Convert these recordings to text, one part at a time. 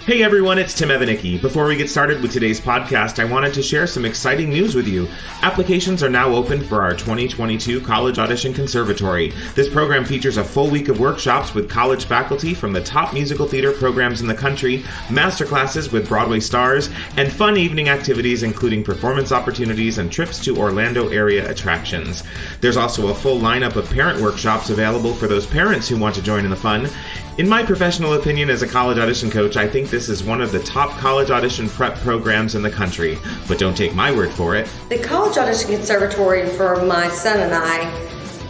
Hey everyone, it's Tim Evanicki. Before we get started with today's podcast, I wanted to share some exciting news with you. Applications are now open for our 2022 College Audition Conservatory. This program features a full week of workshops with college faculty from the top musical theater programs in the country, masterclasses with Broadway stars, and fun evening activities including performance opportunities and trips to Orlando area attractions. There's also a full lineup of parent workshops available for those parents who want to join in the fun. In my professional opinion as a college audition coach, I think this is one of the top college audition prep programs in the country. But don't take my word for it. The College Audition Conservatory for my son and I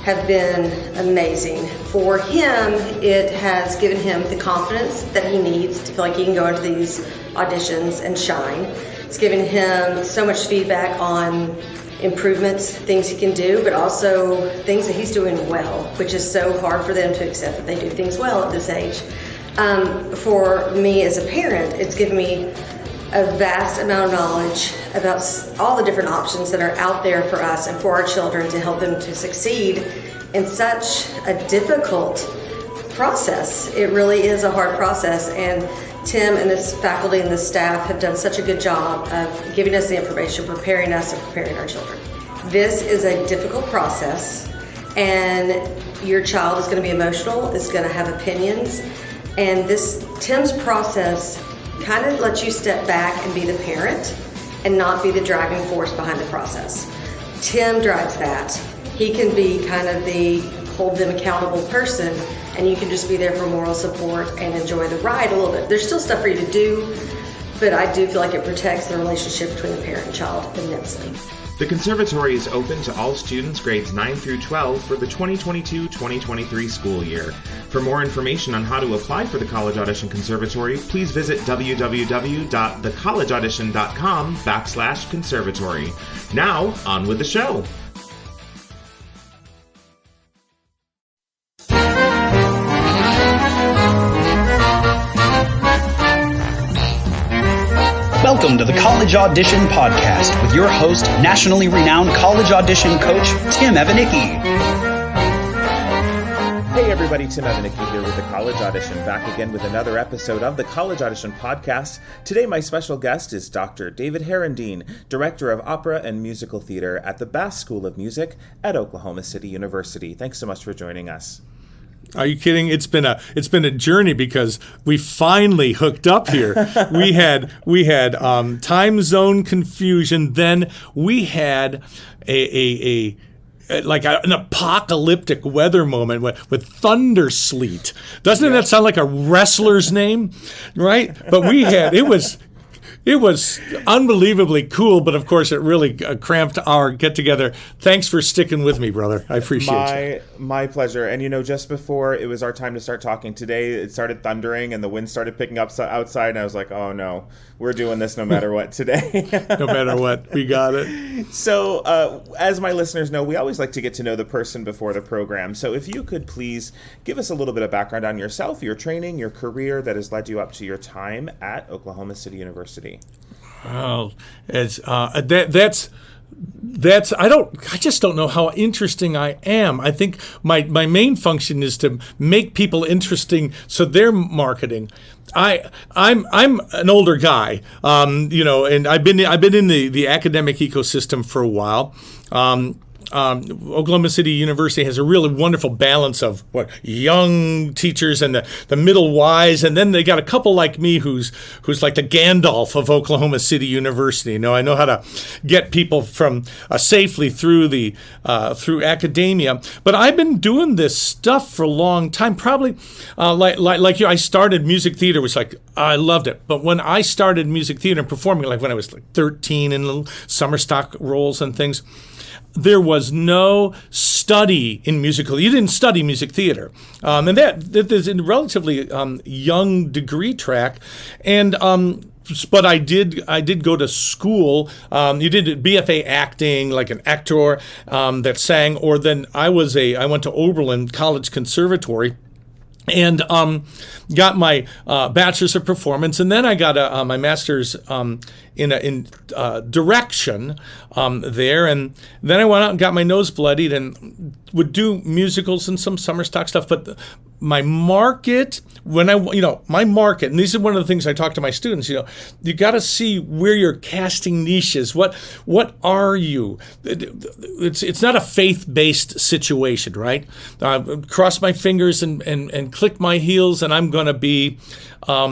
have been amazing. For him, it has given him the confidence that he needs to feel like he can go into these auditions and shine. It's given him so much feedback on improvements, things he can do, but also things that he's doing well, which is so hard for them to accept that they do things well at this age. For me as a parent, it's given me a vast amount of knowledge about all the different options that are out there for us and for our children to help them to succeed in such a difficult process. It really is a hard process, and Tim and this faculty and this staff have done such a good job of giving us the information, preparing us and preparing our children. This is a difficult process, and your child is going to be emotional, is going to have opinions, and Tim's process kind of lets you step back and be the parent and not be the driving force behind the process. Tim drives that. He can be kind of the hold them accountable person, and you can just be there for moral support and enjoy the ride a little bit. There's still stuff for you to do, but I do feel like it protects the relationship between the parent and child immensely. The conservatory is open to all students grades 9 through 12 for the 2022-2023 school year. For more information on how to apply for the College Audition Conservatory, please visit www.thecollegeaudition.com/conservatory. Now, on with the show. Welcome to the College Audition Podcast with your host, nationally renowned college audition coach, Tim Evanicki. Hey everybody, Tim Evanicki here with the College Audition, back again with another episode of the College Audition Podcast. Today my special guest is Dr. David Herendeen, Director of Opera and Musical Theater at the Bass School of Music at Oklahoma City University. Thanks so much for joining us. Are you kidding? It's been a journey because we finally hooked up here. We had time zone confusion. Then we had an apocalyptic weather moment with thunder sleet. Doesn't that sound like a wrestler's name, right? But it was unbelievably cool, but of course it really cramped our get-together. Thanks for sticking with me, brother. I appreciate you. My pleasure. And just before it was our time to start talking today, it started thundering and the wind started picking up outside, and I was like, oh no, we're doing this no matter what today. No matter what, we got it. So as my listeners know, we always like to get to know the person before the program. So if you could please give us a little bit of background on yourself, your training, your career that has led you up to your time at Oklahoma City University. Oh, it's I just don't know how interesting I am. I think my main function is to make people interesting, so they're marketing. I'm an older guy, and I've been in the academic ecosystem for a while. Oklahoma City University has a really wonderful balance of young teachers and the middle wise, and then they got a couple like me who's like the Gandalf of Oklahoma City University. I know how to get people from safely through through academia. But I've been doing this stuff for a long time. Probably like you, I started music theater, which I loved it. But when I started music theater and performing, when I was 13 in little summer stock roles and things, there was no study in musical. You didn't study music theater, and that is a relatively young degree track. And but I did go to school. You did BFA acting, like an actor that sang, or then I went to Oberlin College Conservatory. And got my bachelor's of performance, and then I got my master's in direction there, and then I went out and got my nose bloodied and would do musicals and some summer stock stuff. But my market, my market, and this is one of the things I talk to my students, you got to see where you're casting niches. What are you? It's not a faith-based situation, right? Cross my fingers and click my heels, and I'm going to be a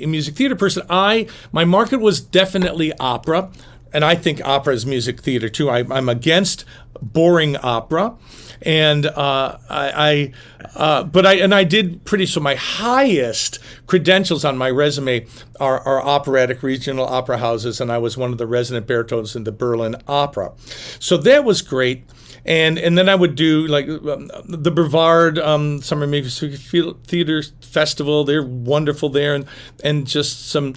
music theater person. My market was definitely opera, and I think opera is music theater too. I'm against boring opera, and I did pretty. So my highest credentials on my resume are operatic regional opera houses, and I was one of the resident baritones in the Berlin Opera. So that was great. And then I would do like the Brevard Summer Music Theater Festival. They're wonderful there, and just some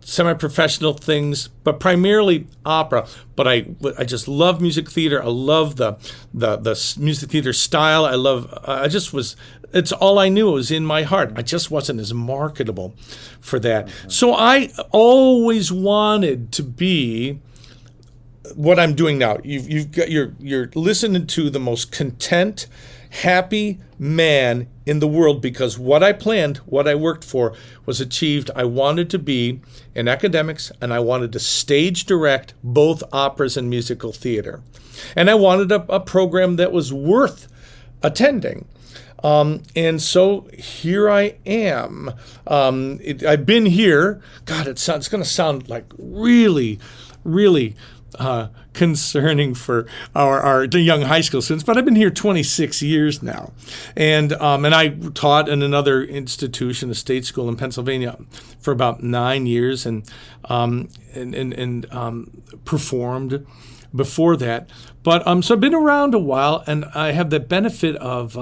semi-professional things, but primarily opera. But I just love music theater. I love the music theater style. It's all I knew. It was in my heart. I just wasn't as marketable for that. So I always wanted to be what I'm doing now. You're listening to the most content, happy man in the world, because what I planned, what I worked for, was achieved. I wanted to be in academics, and I wanted to stage direct both operas and musical theater. And I wanted a program that was worth attending. And so here I am. I've been here. God, it's going to sound like really, really concerning for the young high school students, but I've been here 26 years now, and I taught in another institution, a state school in Pennsylvania, for about 9 years, and performed before that. But so I've been around a while, and I have the benefit of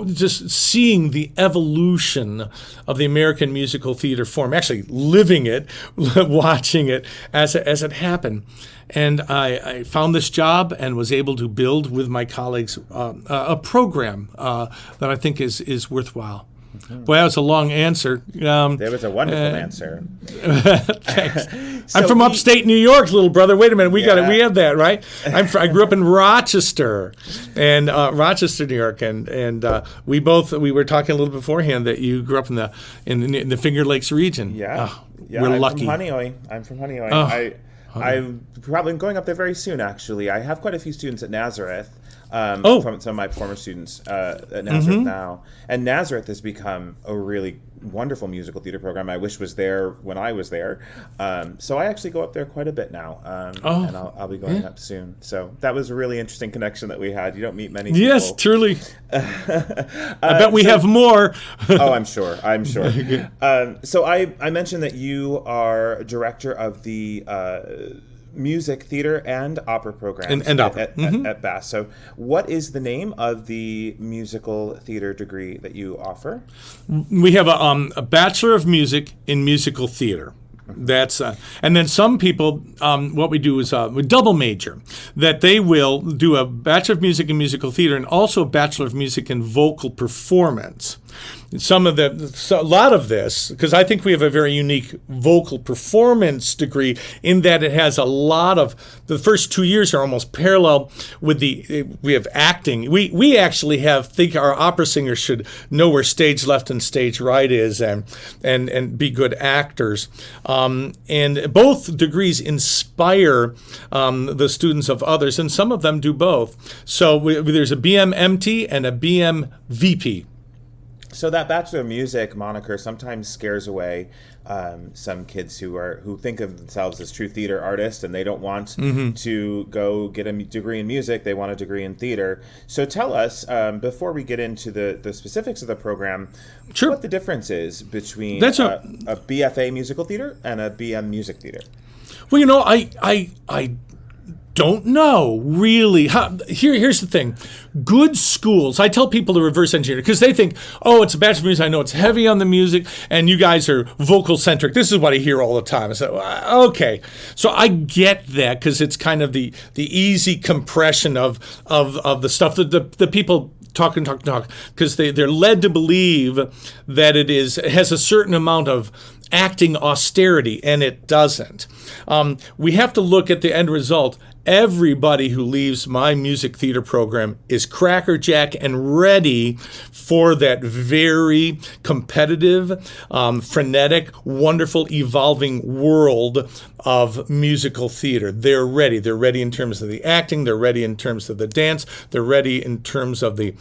just seeing the evolution of the American musical theater form, actually living it, watching it as it happened. And I found this job and was able to build with my colleagues a program that I think is worthwhile. Mm-hmm. Boy, that was a long answer. That was a wonderful answer. Thanks. I'm from upstate New York, little brother. Wait a minute, we have that, right? I grew up in Rochester, and Rochester, New York, and we were talking a little beforehand that you grew up in the Finger Lakes region. Yeah, we're lucky. I'm from Honeoye. I'm probably going up there very soon. Actually, I have quite a few students at Nazareth. From some of my former students at Nazareth now. And Nazareth has become a really wonderful musical theater program. I wish was there when I was there. So I actually go up there quite a bit now. And I'll be going up soon. So that was a really interesting connection that we had. You don't meet many people. Yes, truly. I bet we have more. I'm sure. So I mentioned that you are director of the music theater and opera programs and opera. At Bass. So what is the name of the musical theater degree that you offer? We have a Bachelor of Music in Musical Theater. That's and then some people, what we do is we double major, that they will do a Bachelor of Music in Musical Theater and also a Bachelor of Music in Vocal Performance. A lot of this, because I think we have a very unique vocal performance degree in that it has a lot of, the first 2 years are almost parallel with we have acting. We actually think our opera singers should know where stage left and stage right is and be good actors. And both degrees inspire the students of others, and some of them do both. So there's a BM MT and a BM VP. So that Bachelor of Music moniker sometimes scares away some kids who think of themselves as true theater artists, and they don't want to go get a degree in music. They want a degree in theater. So tell us, before we get into the specifics of the program, sure, what the difference is between a BFA musical theater and a BM music theater. Well, I don't know, really. Here's the thing. Good schools, I tell people to reverse engineer because they think, it's a Bachelor of Music. I know it's heavy on the music, and you guys are vocal-centric. This is what I hear all the time. I say, okay. So I get that because it's kind of the easy compression of the stuff that the people talk, because they're led to believe that it has a certain amount of acting austerity, and it doesn't. We have to look at the end result. everybody who leaves my music theater program is crackerjack and ready for that very competitive, frenetic, wonderful, evolving world of musical theater. They're ready. They're ready in terms of the acting. They're ready in terms of the dance. They're ready in terms of the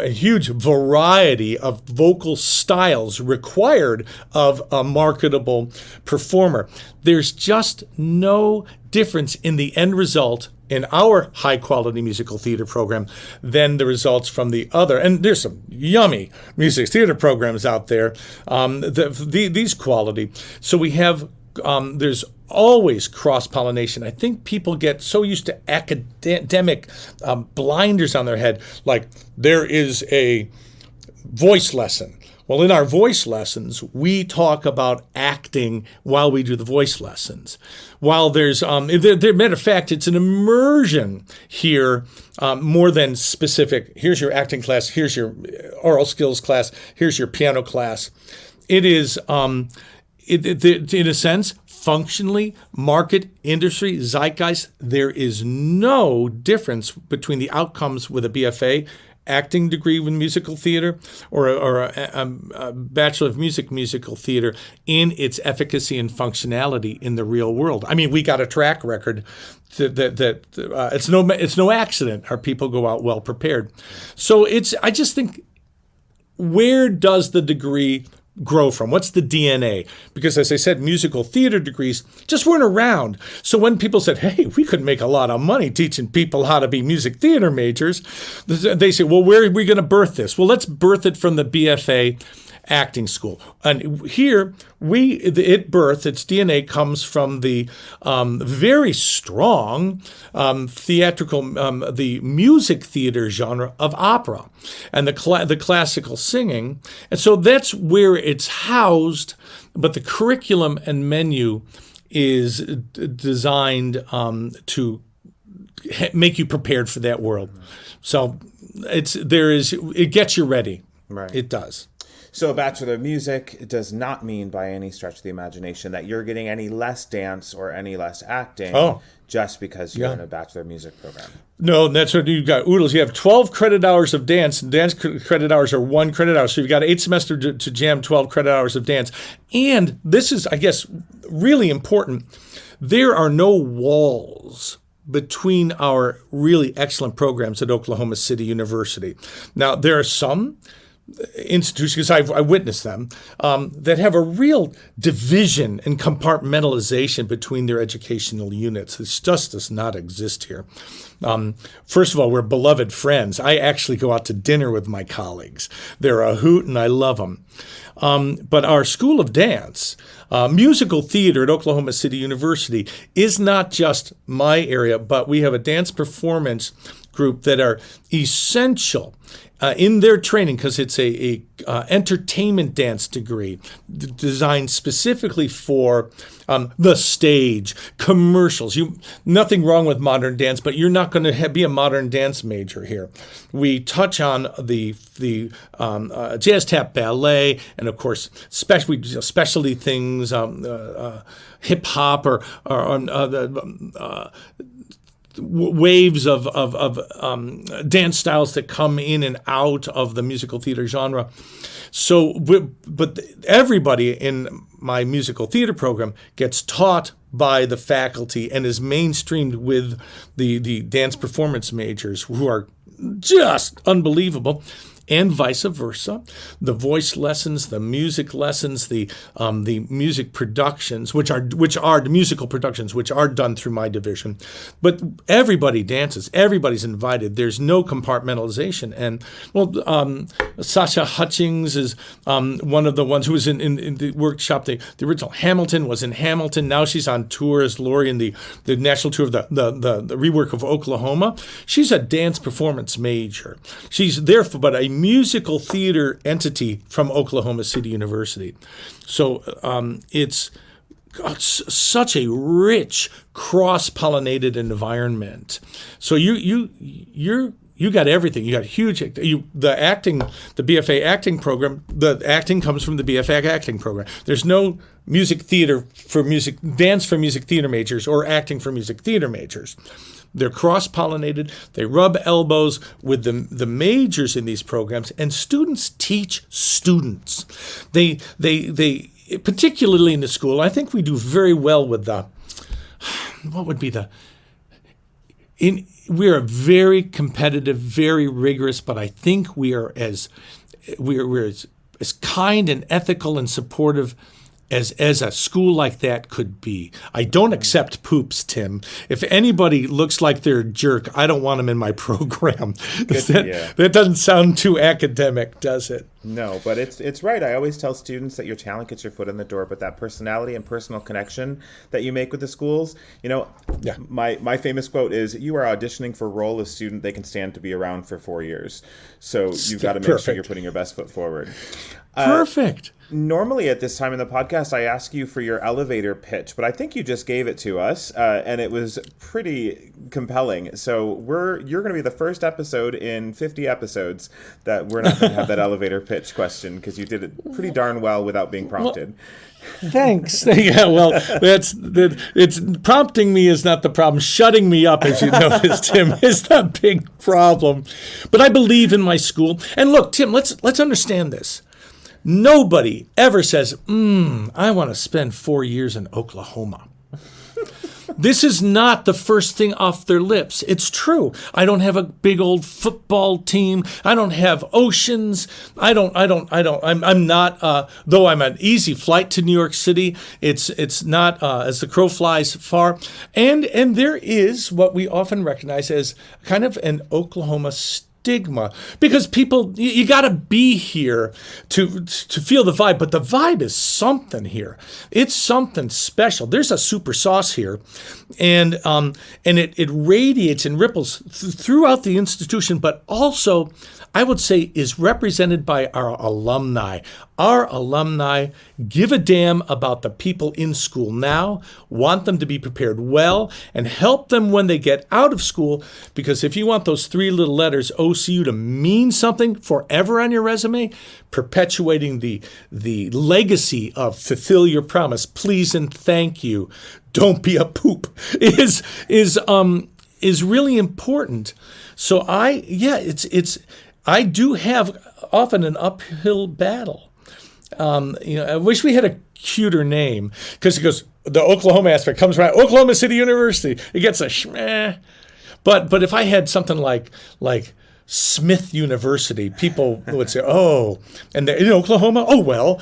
huge variety of vocal styles required of a marketable performer. There's just no difference in the end result in our high-quality musical theater program than the results from the other. And there's some yummy music theater programs out there, these quality. So we have, there's always cross-pollination. I think people get so used to academic blinders on their head, like there is a voice lesson. Well, in our voice lessons, we talk about acting while we do the voice lessons. While there's, matter of fact, it's an immersion here more than specific. Here's your acting class. Here's your oral skills class. Here's your piano class. It is, in a sense, functionally, market, industry, zeitgeist, there is no difference between the outcomes with a BFA acting degree with musical theater or a Bachelor of Musical Theater in its efficacy and functionality in the real world. I mean, we got a track record that it's no accident our people go out well prepared. So I just think, where does the degree grow from? What's the DNA? Because as I said, musical theater degrees just weren't around. So when people said, hey, we could make a lot of money teaching people how to be music theater majors, they say, well, where are we going to birth this? Well, let's birth it from the BFA acting school. And here, its DNA comes from the very strong theatrical, the music theater genre of opera and the classical singing. And so that's where it's housed, but the curriculum and menu is designed to make you prepared for that world. So it gets you ready. Right. It does. So a Bachelor of Music does not mean by any stretch of the imagination that you're getting any less dance or any less acting just because you're in a Bachelor of Music program. No, that's what you've got. Oodles, you have 12 credit hours of dance, and dance credit hours are 1 credit hour. So you've got 8 semesters to jam 12 credit hours of dance. And this is, I guess, really important. There are no walls between our really excellent programs at Oklahoma City University. Now, there are some institutions, because I witnessed them, that have a real division and compartmentalization between their educational units. This just does not exist here. First of all, we're beloved friends. I actually go out to dinner with my colleagues. They're a hoot and I love them. But our School of Dance, musical theater at Oklahoma City University, is not just my area, but we have a dance performance group that are essential in their training, because it's a entertainment dance degree designed specifically for the stage, commercials. Nothing wrong with modern dance, but you're not going to be a modern dance major here. We touch on the jazz tap ballet, and of course specialty things, hip hop or waves of dance styles that come in and out of the musical theater genre. So, but everybody in my musical theater program gets taught by the faculty and is mainstreamed with the dance performance majors, who are just unbelievable. And vice versa, the voice lessons, the music lessons, the music productions, which are the musical productions, which are done through my division. But everybody dances, everybody's invited. There's no compartmentalization. And Sasha Hutchings is one of the ones who was in the workshop. The original Hamilton was in Hamilton. Now she's on tour as Lori in the national tour of the rework of Oklahoma. She's a dance performance major. She's there but a musical theater entity from Oklahoma City University. So it's such a rich, cross-pollinated environment. So you're you got everything. You got the BFA acting program. The acting comes from the BFA acting program. There's no dance for music theater majors or acting for music theater majors. They're cross-pollinated. They rub elbows with the majors in these programs, and students teach students. They particularly in the school, I think we do very well with we're very competitive, very rigorous, but I think we're as kind and ethical and supportive as a school like that could be. I don't accept poops, Tim. If anybody looks like they're a jerk, I don't want them in my program. That doesn't sound too academic, does it? No, but it's right. I always tell students that your talent gets your foot in the door, but that personality and personal connection that you make with the schools, my famous quote is, you are auditioning for a role of student they can stand to be around for 4 years. So you've got to make sure you're putting your best foot forward. Perfect. Normally at this time in the podcast, I ask you for your elevator pitch, but I think you just gave it to us, and it was pretty compelling. So you're going to be the first episode in 50 episodes that we're not going to have that elevator pitch question, because you did it pretty darn well without being prompted. Well, thanks. Yeah, well, it's prompting me is not the problem. Shutting me up, as you noticed, Tim, is the big problem. But I believe in my school. And look, Tim, let's understand this. Nobody ever says, I want to spend 4 years in Oklahoma. This is not the first thing off their lips. It's true. I don't have a big old football team. I don't have oceans. I'm not, though I'm an easy flight to New York City, it's not, as the crow flies, far. And there is what we often recognize as kind of an Oklahoma stigma, because people, you got to be here to feel the vibe, but the vibe is something here. It's something special. There's a super sauce here, and it radiates and ripples throughout the institution, but also, I would say, is represented by our alumni. Our alumni give a damn about the people in school now, want them to be prepared well, and help them when they get out of school, because if you want those 3 little letters, OCU, to mean something forever on your resume, perpetuating the legacy of fulfill your promise, please and thank you, don't be a poop, is really important. So I do have often an uphill battle. I wish we had a cuter name, because it goes, the Oklahoma aspect comes right. Oklahoma City University. It gets a shmeh. But if I had something like Smith University, people would say, oh, and they're in Oklahoma? Oh, well,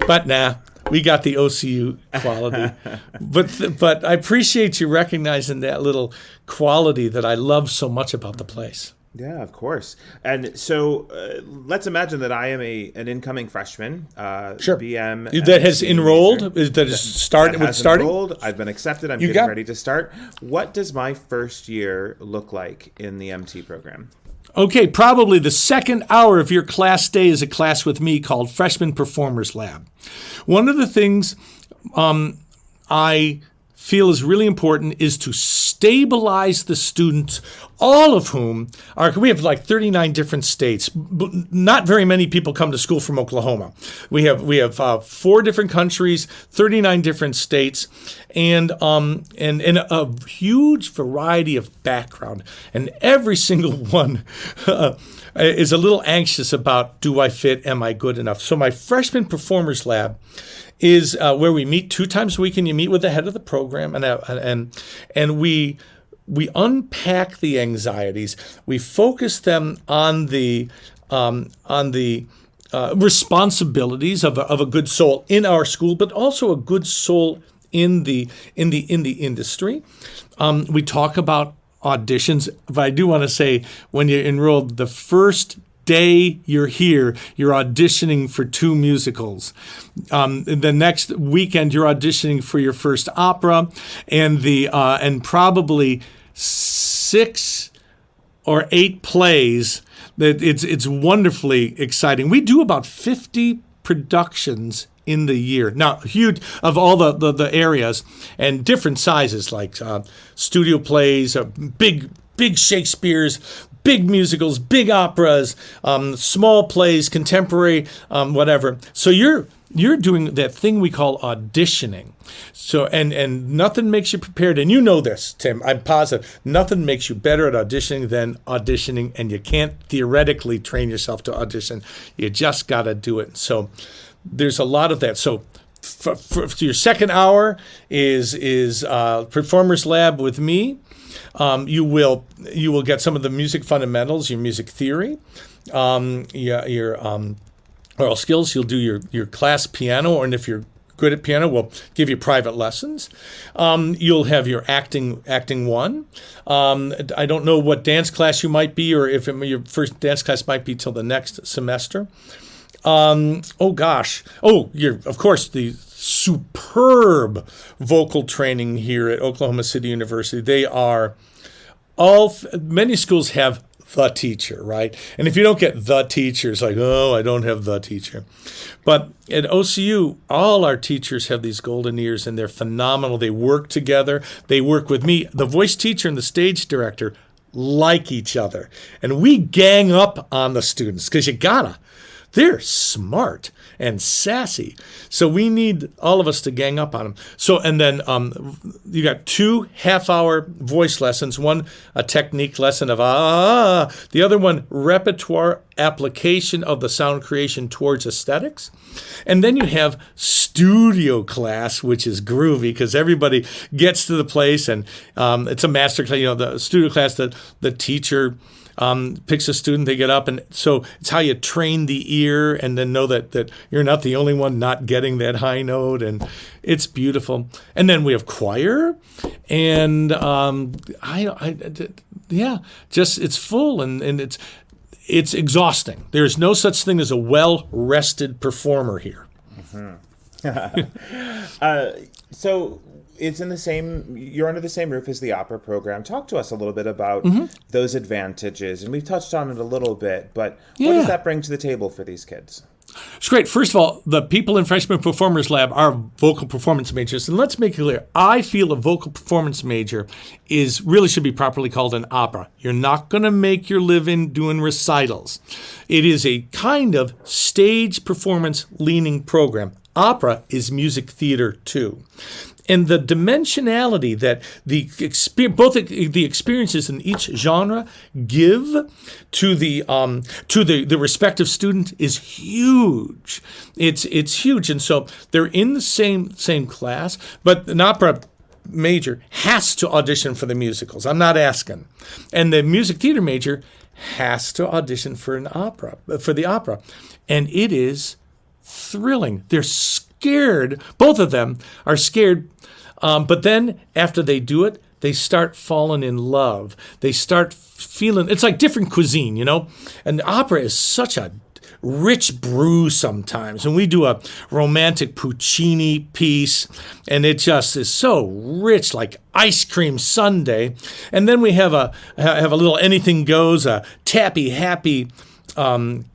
but nah. We got the OCU quality, but I appreciate you recognizing that little quality that I love so much about the place. Yeah, of course. And so let's imagine that I am an incoming freshman. Sure. BM that has enrolled. That is starting. Enrolled. I've been accepted. I'm getting ready to start. What does my first year look like in the MT program? Okay, probably the second hour of your class day is a class with me called Freshman Performers Lab. One of the things I feel is really important is to stabilize the students, all of whom we have like 39 different states. Not very many people come to school from Oklahoma. We have 4 different countries, 39 different states, and a huge variety of background. And every single one is a little anxious about, do I fit? Am I good enough? So my Freshman Performers Lab is where we meet 2 times a week, and you meet with the head of the program, and we unpack the anxieties. We focus them on the responsibilities of a good soul in our school, but also a good soul in the industry. We talk about auditions, but I do want to say, when you're enrolled, the first day you're here, you're auditioning for 2 musicals. The next weekend, you're auditioning for your first opera, and probably 6 or 8 plays. That it's wonderfully exciting. We do about 50 productions in the year. Now, huge of all the areas and different sizes, like studio plays, big big Shakespeare's, big musicals, big operas, small plays, contemporary, whatever. So you're doing that thing we call auditioning. So and nothing makes you prepared, and you know this, Tim. I'm positive nothing makes you better at auditioning than auditioning, and you can't theoretically train yourself to audition. You just got to do it. So there's a lot of that. So for your second hour is Performers Lab with me. You will get some of the music fundamentals, your music theory, your oral skills. You'll do your class piano, and if you're good at piano, we'll give you private lessons. You'll have your acting one. I don't know what dance class you might be, or if your first dance class might be till the next semester. You're of course the superb vocal training here at Oklahoma City University. They are many schools have the teacher, right? And if you don't get the teacher, it's like, oh, I don't have the teacher. But at OCU, all our teachers have these golden ears, and they're phenomenal. They work together. They work with me. The voice teacher and the stage director like each other. And we gang up on the students because you gotta. They're smart and sassy. So we need all of us to gang up on them. So, and then you got 2 half-hour voice lessons, one a technique lesson of the other one repertoire application of the sound creation towards aesthetics. And then you have studio class, which is groovy because everybody gets to the place, and it's a master class, the studio class that the teacher picks a student, they get up, and so it's how you train the ear and then know that you're not the only one not getting that high note, and it's beautiful. And then we have choir, and it's full and it's exhausting. There's no such thing as a well-rested performer here. So it's you're under the same roof as the opera program. Talk to us a little bit about those advantages. And we've touched on it a little bit, but what does that bring to the table for these kids? It's great. First of all, the people in Freshman Performers Lab are vocal performance majors. And let's make it clear, I feel a vocal performance major really should be properly called an opera. You're not going to make your living doing recitals. It is a kind of stage performance leaning program. Opera is music theater too. And the dimensionality that both the experiences in each genre give to the respective student is huge. It's huge, and so they're in the same class, but an opera major has to audition for the musicals. I'm not asking, and the music theater major has to audition for the opera, and it is thrilling. They're scared. Both of them are scared. But then after they do it, they start falling in love. They start feeling, it's like different cuisine, And opera is such a rich brew sometimes. And we do a romantic Puccini piece, and it just is so rich, like ice cream sundae. And then we have a little anything goes, a tappy, happy,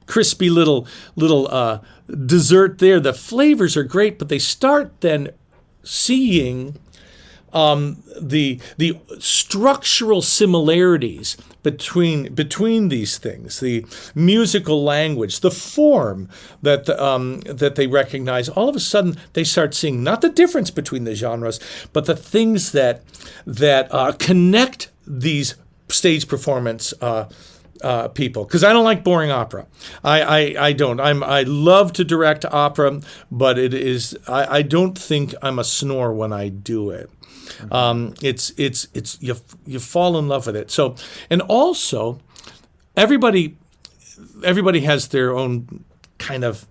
crispy little dessert there. The flavors are great, but they start then seeing the structural similarities between these things, the musical language, the form that they recognize. All of a sudden, they start seeing not the difference between the genres, but the things that connect these stage performance people, because I don't like boring opera. I don't. I love to direct opera, but I don't think I'm a snore when I do it. It's you fall in love with it. So, and also everybody has their own kind of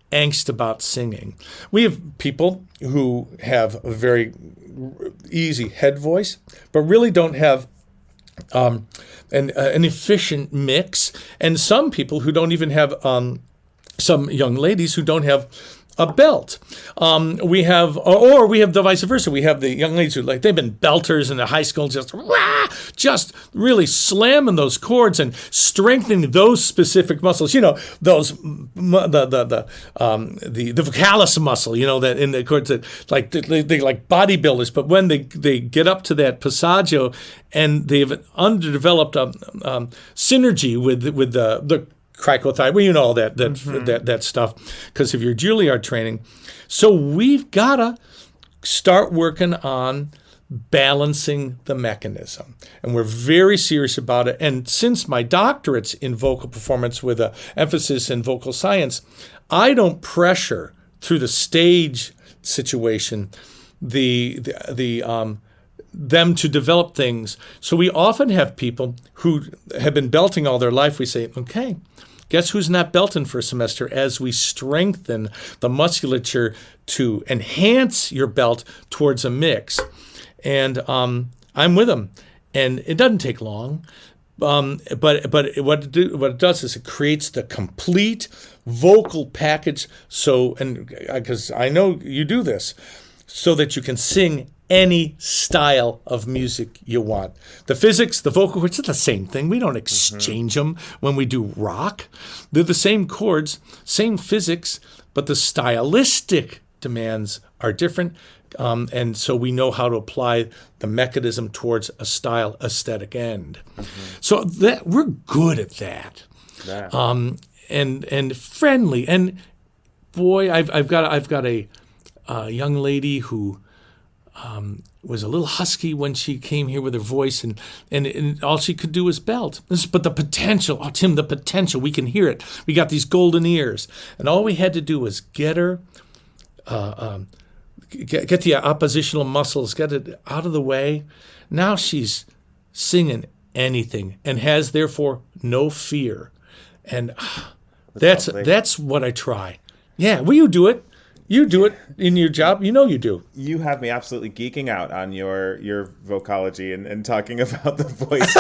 angst about singing. We have people who have a very easy head voice, but really don't have an efficient mix, and some people who don't even have some young ladies who don't have a belt. We have the vice versa. We have the young ladies who they've been belters in the high school, just really slamming those chords and strengthening those specific muscles. Those the vocalis muscle. That in the chords that they like bodybuilders, but when they get up to that passaggio and they've underdeveloped synergy with the cricothyroid, all that stuff because of your Juilliard training. So we've got to start working on balancing the mechanism. And we're very serious about it. And since my doctorate's in vocal performance with an emphasis in vocal science, I don't pressure through the stage situation them to develop things. So we often have people who have been belting all their life. We say, okay, guess who's not belting for a semester as we strengthen the musculature to enhance your belt towards a mix. And I'm with them. And it doesn't take long. But what it does is it creates the complete vocal package. So, and because I know you do this, so that you can sing any style of music you want. The physics, the vocal chords, are the same thing. We don't exchange them when we do rock. They're the same chords, same physics, but the stylistic demands are different. And so we know how to apply the mechanism towards a style aesthetic end. So that we're good at that. Yeah. And friendly. And boy, I've got a young lady who was a little husky when she came here with her voice, and all she could do was belt. But the potential, Tim, the potential, we can hear it. We got these golden ears, and all we had to do was get her, get the oppositional muscles, get it out of the way. Now she's singing anything and has therefore no fear, and that's what I try. Yeah, will you do it? You do it in your job. You do. You have me absolutely geeking out on your vocology and talking about the voice.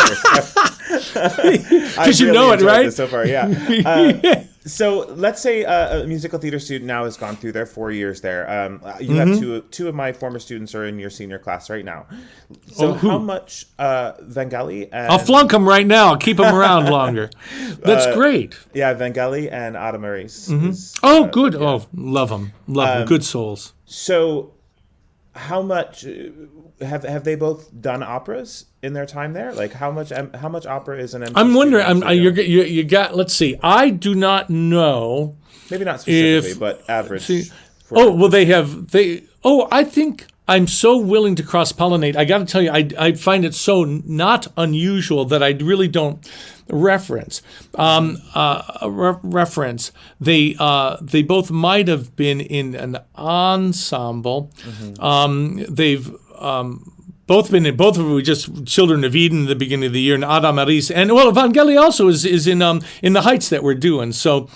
Because you know it, right? So far, yeah. So let's say a musical theater student now has gone through their 4 years there. You have two of my former students are in your senior class right now. So how much Vangelis and... I'll flunk them right now. I'll keep them around longer. That's great. Yeah, Vangelis and Adamaris. Good. Yeah. Oh, love them. Love them. Good souls. So how much have they both done operas in their time there? Like how much opera is an MC? I'm wondering. You got. Let's see. I do not know. Maybe not specifically, but average. I think I'm so willing to cross-pollinate. I got to tell you, I find it so not unusual that I really don't reference. They both might have been in an ensemble. They've both of them were just Children of Eden at the beginning of the year, and Adamaris, and Vangelis also is in the Heights that we're doing. So,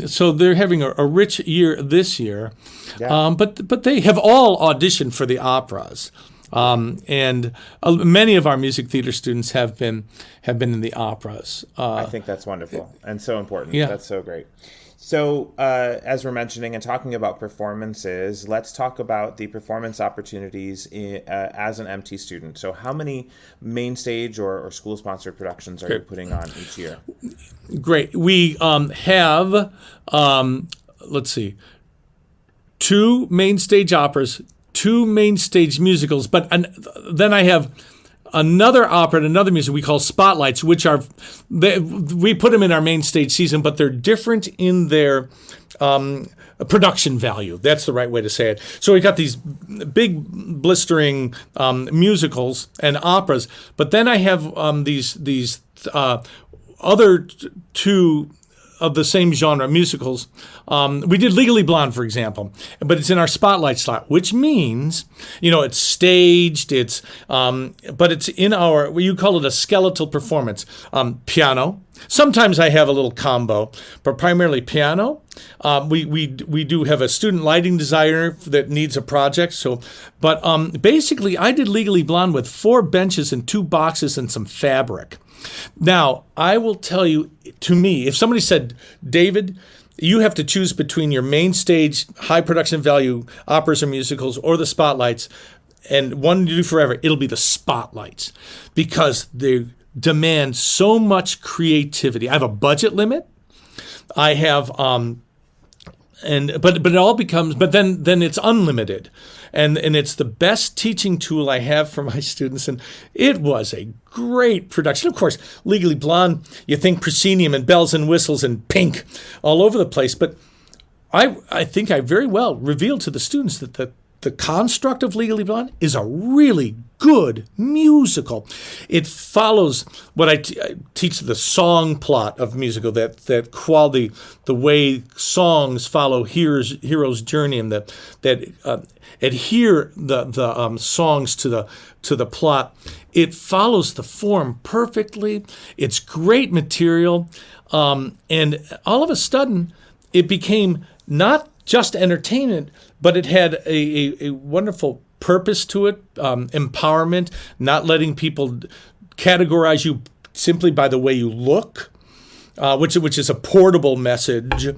so they're having a rich year this year. Yeah. But they have all auditioned for the operas. And many of our music theater students have been in the operas. I think that's wonderful and so important. Yeah. That's so great. So as we're mentioning and talking about performances, let's talk about the performance opportunities as an MT student. So how many main stage or school-sponsored productions are you putting on each year? Great. We have, let's see, 2 main stage operas, 2 main stage musicals, but then I have another opera and another music we call spotlights, which we put them in our main stage season, but they're different in their production value. That's the right way to say it. So we got these big blistering musicals and operas, but then I have these other 2 of the same genre musicals. We did Legally Blonde, for example, but it's in our spotlight slot, which means, it's staged, but it's in our, you call it a skeletal performance. Piano. Sometimes I have a little combo, but primarily piano. We do have a student lighting designer that needs a project. But basically I did Legally Blonde with 4 benches and 2 boxes and some fabric. Now, I will tell you, to me, if somebody said, David, you have to choose between your main stage, high production value operas or musicals or the spotlights, and one to do forever, it'll be the spotlights because they demand so much creativity. I have a budget limit. I have but it all becomes, but then it's unlimited. And it's the best teaching tool I have for my students. And it was a great production. Of course, Legally Blonde, you think proscenium and bells and whistles and pink all over the place. But I think I very well revealed to the students that the construct of Legally Blonde is a really good musical. It follows what I teach, the song plot of musical, that quality, the way songs follow hero's journey, and that adhere the songs to the plot. It follows the form perfectly. It's great material, and all of a sudden, it became not just entertainment, but it had a wonderful purpose to it, empowerment, not letting people categorize you simply by the way you look, which is a portable message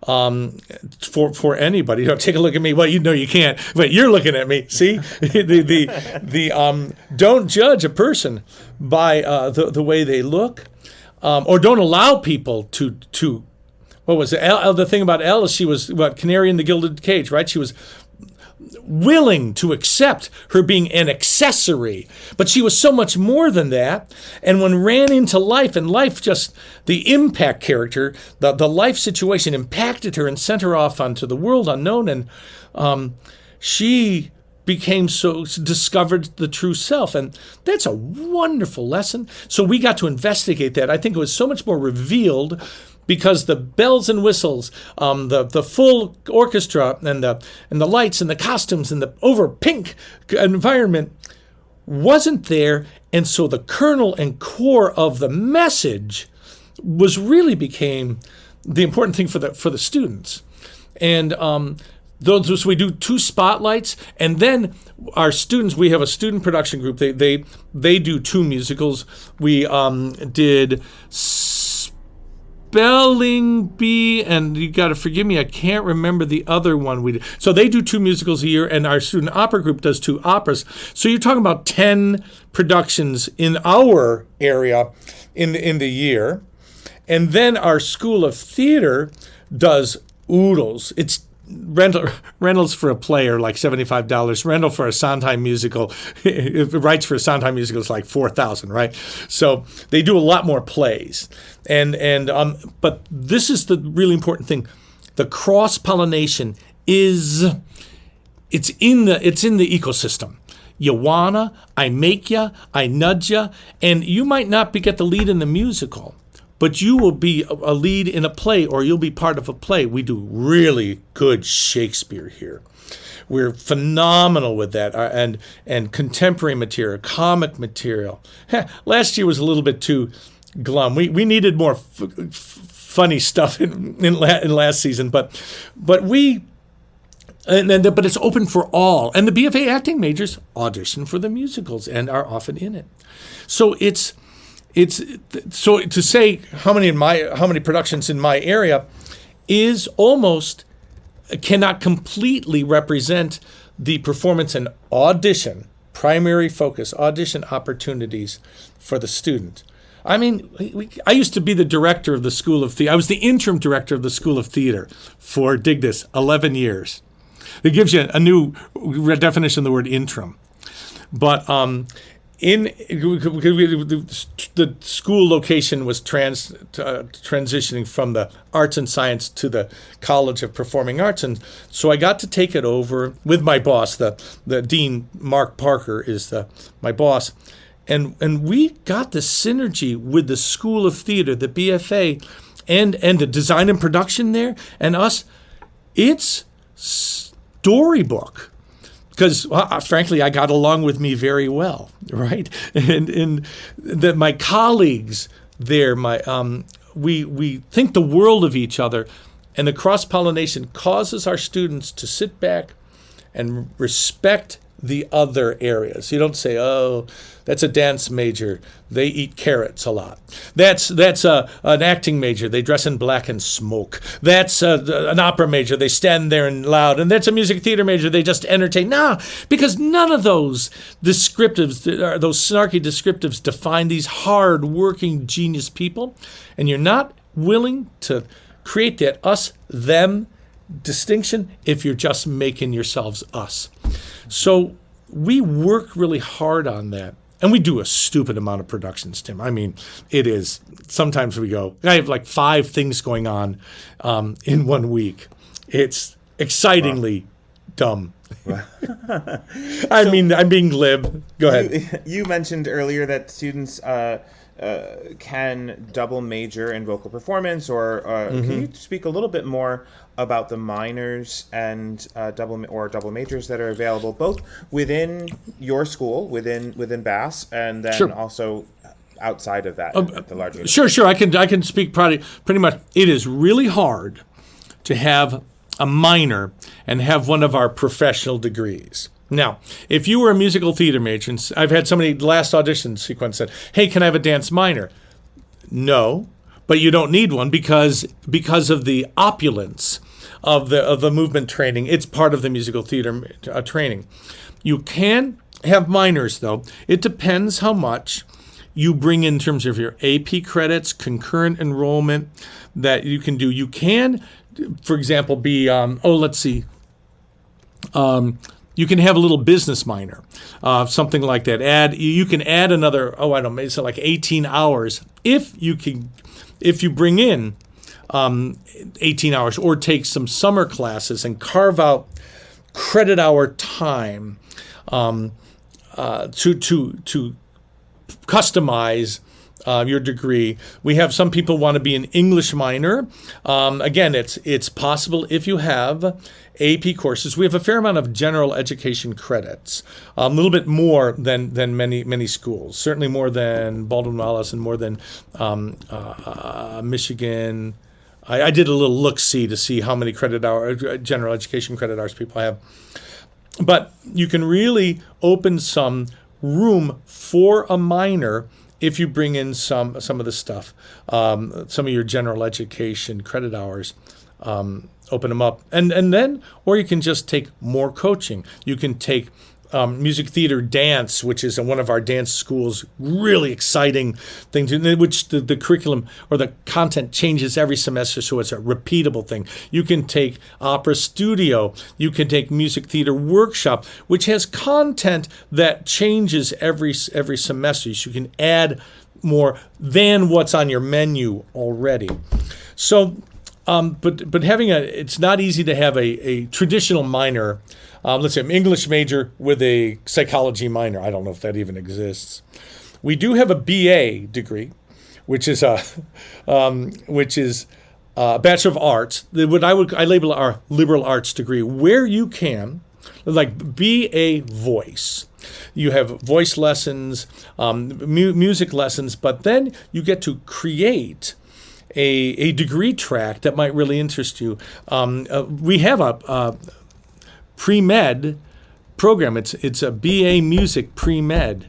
for anybody. Take a look at me. Well, you can't, but you're looking at me. See, the don't judge a person by the way they look, or don't allow people to. What was it? The thing about Elle is she was canary in the gilded cage, right? She was willing to accept her being an accessory, but she was so much more than that. And when ran into life, and life just, the impact character, the life situation impacted her and sent her off onto the world unknown, and she discovered the true self. And that's a wonderful lesson. So we got to investigate that. I think it was so much more revealed because the bells and whistles, the full orchestra, and the lights and the costumes and the over pink environment wasn't there, and so the kernel and core of the message became the important thing for the students. And those we do 2 spotlights, and then our students, we have a student production group. They do 2 musicals. We did Spelling Bee, and you got to forgive me, I can't remember the other one we did. So they do 2 musicals a year, and our student opera group does 2 operas. So you're talking about 10 productions in our area in the year. And then our School of Theater does oodles. It's rentals for a play are like $75. Rental for a Sondheim musical, if it writes for a Sondheim musical, it's like $4,000, right? So they do a lot more plays, but this is the really important thing: the cross pollination it's in the ecosystem. You wanna, I make ya, I nudge ya, and you might not get the lead in the musical, but you will be a lead in a play, or you'll be part of a play. We do really good Shakespeare here. We're phenomenal with that, and contemporary material, comic material. Last year was a little bit too glum. We needed more funny stuff in last season, but it's open for all. And the BFA acting majors audition for the musicals and are often in it. So it's so to say how many productions in my area is almost cannot completely represent the performance and audition, primary focus, audition opportunities for the student. I mean, I used to be the director of the School of Theater. I was the interim director of the School of Theater for, dig this, 11 years. It gives you a new definition of the word interim. But the school location was transitioning from the arts and science to the College of Performing Arts, and so I got to take it over with my boss. The dean, Mark Parker, is my boss, and we got the synergy with the School of Theater, the BFA, and the design and production there, and us. It's storybook. Because, frankly, I got along with me very well, right? And that my colleagues there, we think the world of each other, and the cross-pollination causes our students to sit back and respect the other areas. You don't say, oh, that's a dance major. They eat carrots a lot. That's an acting major. They dress in black and smoke. That's an opera major. They stand there and loud. And that's a music theater major. They just entertain. Nah, because none of those descriptives, those snarky descriptives, define these hard-working genius people. And you're not willing to create that us-them distinction if you're just making yourselves us. So we work really hard on that. And we do a stupid amount of productions, Tim. I mean, it is. Sometimes we go, I have like 5 things going on in 1 week. It's excitingly dumb. I mean, I'm being glib. Go ahead. You mentioned earlier that students can double major in vocal performance, or can you speak a little bit more about the minors and double majors that are available both within your school, within Bass, and then also outside of that at the larger university? Sure. I can speak pretty much. It is really hard to have a minor and have one of our professional degrees. Now, if you were a musical theater major, and I've had somebody last audition sequence said, "Hey, can I have a dance minor?" No, but you don't need one because of the opulence of the movement training. It's part of the musical theater training. You can have minors, though. It depends how much you bring in terms of your AP credits, concurrent enrollment that you can do. You can, for example, be you can have a little business minor, something like that. You can add another, so like 18 hours if you bring in 18 hours, or take some summer classes and carve out credit hour time to customize your degree. We have some people want to be an English minor. Again, it's possible if you have AP courses. We have a fair amount of general education credits, a little bit more than many schools. Certainly more than Baldwin-Wallace and more than Michigan. I did a little look-see to see how many general education credit hours people have. But you can really open some room for a minor if you bring in some of the stuff, some of your general education credit hours, open them up. And then, or you can just take more coaching. You can take music theater dance, which is one of our dance schools, really exciting thing, which the curriculum or the content changes every semester, so it's a repeatable thing. You can take opera studio. You can take music theater workshop, which has content that changes every semester. So you can add more than what's on your menu already. So, but having it's not easy to have a traditional minor. Let's say an English major with a psychology minor. I don't know if that even exists. We do have a BA degree, which is a Bachelor of Arts. I label our liberal arts degree, where you can, like, be a voice. You have voice lessons, music lessons, but then you get to create a degree track that might really interest you. We have a pre-med program. It's a BA music pre-med.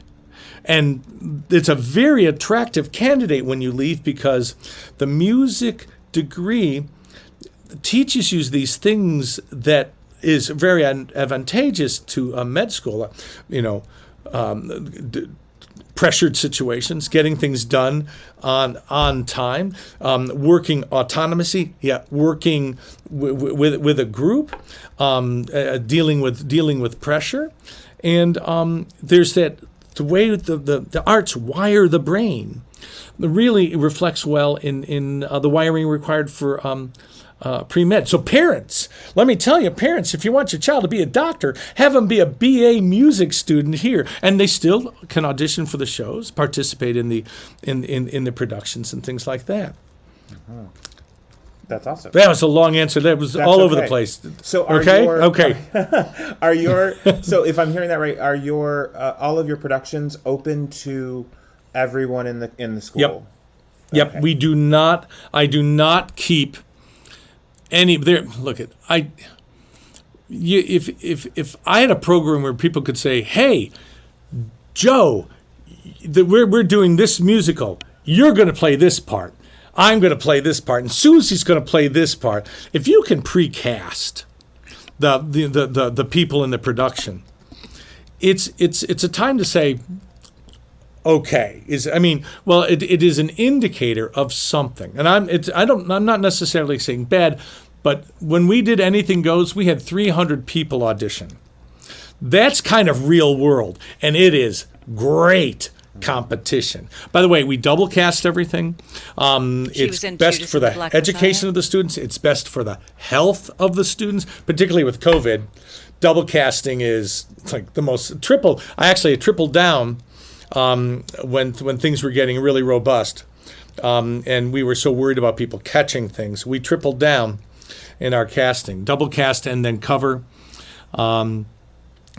And it's a very attractive candidate when you leave, because the music degree teaches you these things that is very advantageous to a med school. Pressured situations, getting things done on time, working autonomously, working with a group, dealing with pressure, and there's the way the arts wire the brain. It really reflects well in the wiring required for pre-med. So parents, let me tell you, parents, if you want your child to be a doctor, have them be a BA music student here, and they still can audition for the shows, participate in the productions and things like that. Mm-hmm. That's awesome. That was a long answer. That was all over the place. So so if I'm hearing that right, are your all of your productions open to everyone in the school? Yep. Okay. We do not. I do not keep any there. Look at if I had a program where people could say, "Hey, Joe, we're doing this musical. You're going to play this part. I'm going to play this part, and Susie's going to play this part." If you can precast the people in the production, it's a time to say, okay. It is an indicator of something, and I'm not necessarily saying bad, but when we did Anything Goes, we had 300 people audition. That's kind of real world, and it is great competition. By the way, we double cast everything. It's best for the education of the students. It's best for the health of the students, particularly with COVID. Double casting is like the most triple. I tripled down when things were getting really robust, and we were so worried about people catching things. We tripled down in our casting, double cast and then cover.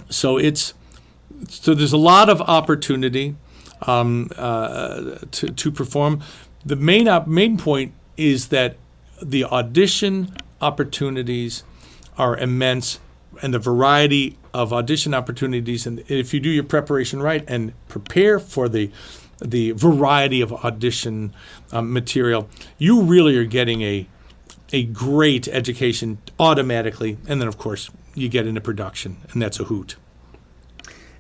So there's a lot of opportunity to perform. The main point is that the audition opportunities are immense, and the variety of audition opportunities. And if you do your preparation right and prepare for the variety of audition material, you really are getting a great education automatically. And then, of course, you get into production, and that's a hoot.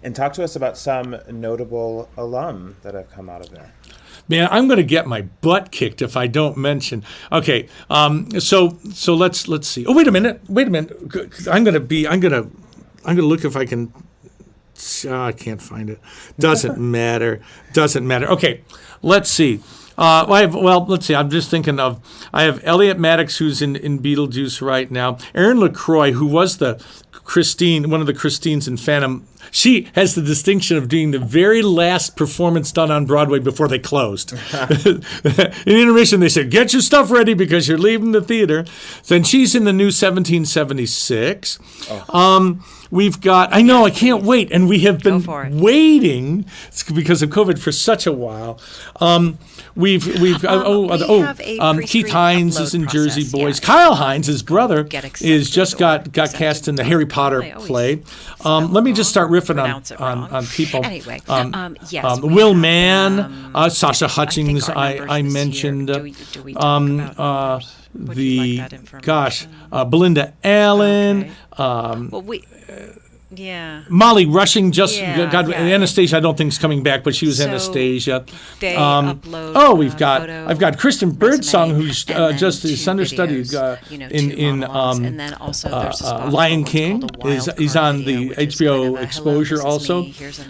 And talk to us about some notable alum that have come out of there. Man, I'm going to get my butt kicked if I don't mention. Okay, so let's see. Oh, wait a minute. I'm going to look if I can. I can't find it. Doesn't matter. Okay, let's see. Let's see. I'm just thinking of. I have Elliot Maddox, who's in Beetlejuice right now. Erin LaCroix, who was one of the Christines in Phantom. She has the distinction of doing the very last performance done on Broadway before they closed. In intermission, they said, "Get your stuff ready because you're leaving the theater." Then she's in the new 1776. We've got. I know. I can't wait, and we have been waiting because of COVID for such a while. We've Keith Hines is in Jersey Boys. Yeah. Kyle Hines, his brother, is just got cast in the Harry Potter play. Let me just start riffing on people. Anyway, yes, Will Mann, Sasha Hutchings. I mentioned. Do we talk about Belinda Allen. Okay. Molly Rushing Anastasia. I don't think is coming back, but she was Anastasia. They upload. I've got Kristen Birdsong, who's just is understudied in and then also there's Lion King. He's on the HBO exposure also.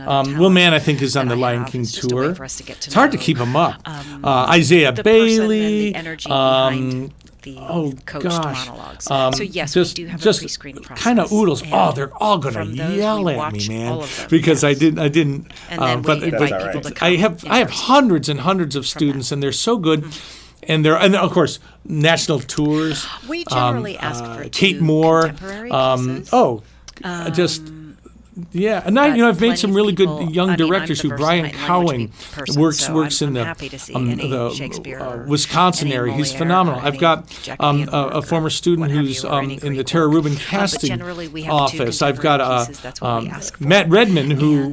Will Mann, I think, is on the Lion King tour. It's hard to keep him up. Isaiah Bailey. Monologues. So yes, we do have a pre-screen process. Kind of oodles. They're all going to yell at me, man, because I didn't. I have hundreds and hundreds of students, and they're so good. And of course, national tours. We generally ask for Kate Moore. Contemporary Yeah, and I've made some really good young directors. Brian Cowing works in the Wisconsin area. He's phenomenal. I've got a former student who's in the Tara Rubin casting office. I've got Matt Redman, who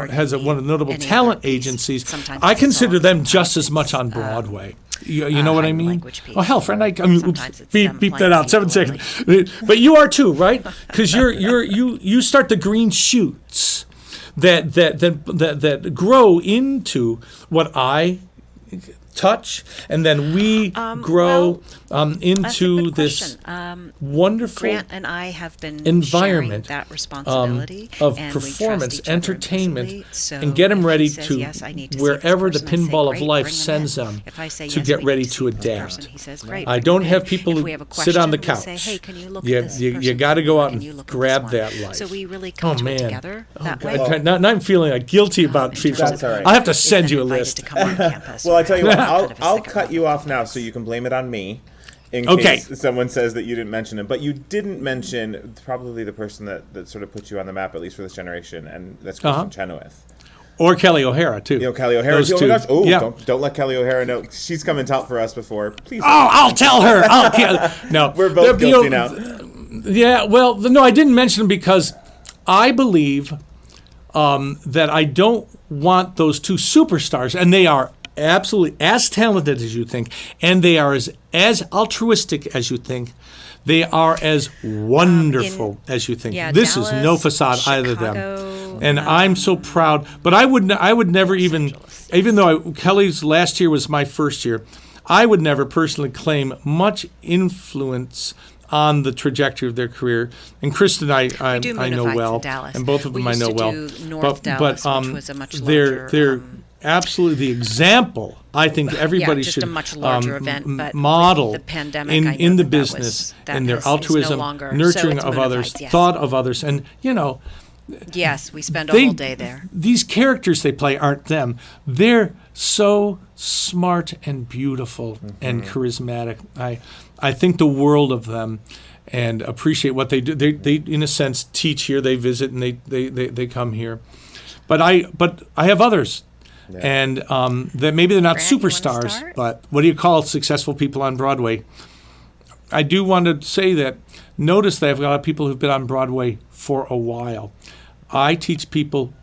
has one of the notable talent agencies. I consider them just as much on Broadway. You know what I mean? Oh hell, friend! Beep that out. 7 seconds. But you are too, right? Because you start the green shoots that grow into what I touch, and then we grow into this wonderful Grant and I have been environment that responsibility of performance, entertainment, and get them ready to wherever the pinball of life sends them to get ready to adapt. I don't have people who sit on the couch. You got to go out and grab that life. So we really come together that way. Now I'm feeling guilty about people. That's all right. I'll have to send you a list. To come on campus. Well, I tell you what, I'll cut you off now so you can blame it on me in case someone says that you didn't mention him. But you didn't mention probably the person that sort of put you on the map, at least for this generation, and that's Kristen Chenoweth. Or Kelly O'Hara, too. Kelly O'Hara. Those two. Oh, my gosh. Oh, don't let Kelly O'Hara know. She's come and taught for us before. Please. Oh, I'll tell her. No. We're both guilty now. Yeah, well, no, I didn't mention them because I believe that I don't want those two superstars, and they are absolutely as talented as you think, and they are as altruistic as you think. They are as wonderful as you think. This Dallas, is no facade, either of them. And I'm so proud. But I would never even though Kelly's last year was my first year, I would never personally claim much influence on the trajectory of their career. And Kristen, I know well, and both of them I know well. North Dallas, which was a much larger, they're absolutely the example. I think everybody just should a much larger event, but model the pandemic, in the business and their altruism, nurturing of others, thought of others, and yes, we spend a whole day there. These characters they play aren't them. They're so smart and beautiful and charismatic. I think the world of them and appreciate what they do. They in a sense teach here. They visit and they come here. But I have others. Yeah. And that maybe they're not Brad, superstars, but what do you call successful people on Broadway? I do want to say that notice that I've got a lot of people who've been on Broadway for a while. I teach people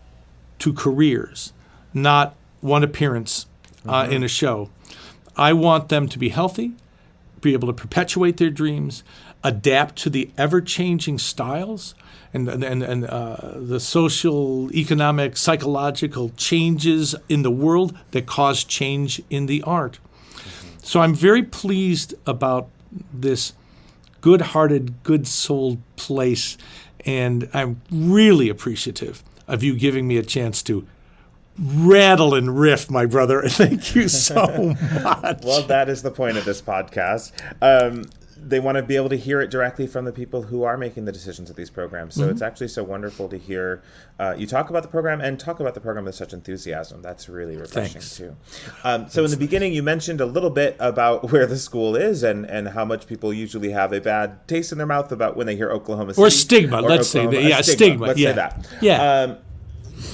to careers, not one appearance in a show. I want them to be healthy, be able to perpetuate their dreams, adapt to the ever-changing styles and the social, economic, psychological changes in the world that cause change in the art. So I'm very pleased about this good-hearted, good-souled place, and I'm really appreciative of you giving me a chance to rattle and riff, my brother. Thank you so much. Well, that is the point of this podcast. They want to be able to hear it directly from the people who are making the decisions of these programs. So it's actually so wonderful to hear you talk about the program and talk about the program with such enthusiasm. That's really refreshing too. So in the beginning, you mentioned a little bit about where the school is and how much people usually have a bad taste in their mouth about when they hear Oklahoma City. Or stigma, let's say that. Yeah, stigma. Let's say that. Yeah.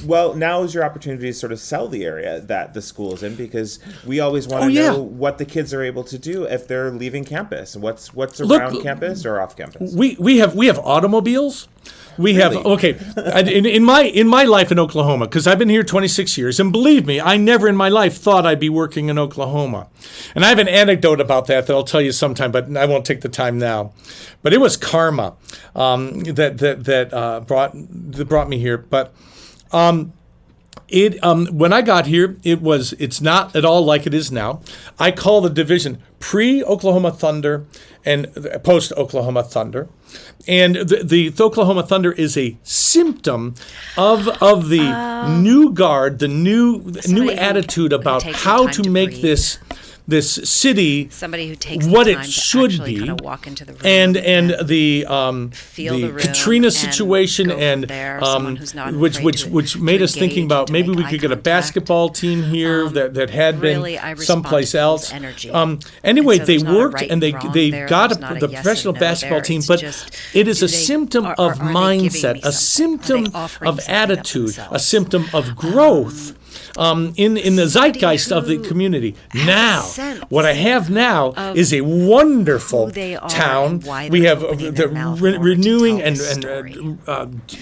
Well, now is your opportunity to sort of sell the area that the school is in, because we always want to know what the kids are able to do if they're leaving campus. What's around campus or off campus? We have automobiles. We have in my life in Oklahoma, because I've been here 26 years, and believe me, I never in my life thought I'd be working in Oklahoma. And I have an anecdote about that I'll tell you sometime, but I won't take the time now. But it was karma that brought me here. But when I got here, it's not at all like it is now. I call the division pre-Oklahoma Thunder and post-Oklahoma Thunder. And the Oklahoma Thunder is a symptom of the new guard, the new attitude about how to make this city somebody who takes what the it time should to be, kind of walk into the room and the room Katrina and situation go and there, someone who's not which afraid made to us thinking engage about and to maybe make we eye could get a contact. basketball team here that had really, been someplace else. Energy. Anyway, And so they there's not a worked right and they wrong they there. got There's not a the yes professional and no basketball there. team, It's but just, it is a do they- symptom are of they giving mindset, me a something? symptom Are they offering of something of attitude, a themselves? symptom of growth. In the zeitgeist of the community. Now, what I have now is a wonderful town. We have the renewing and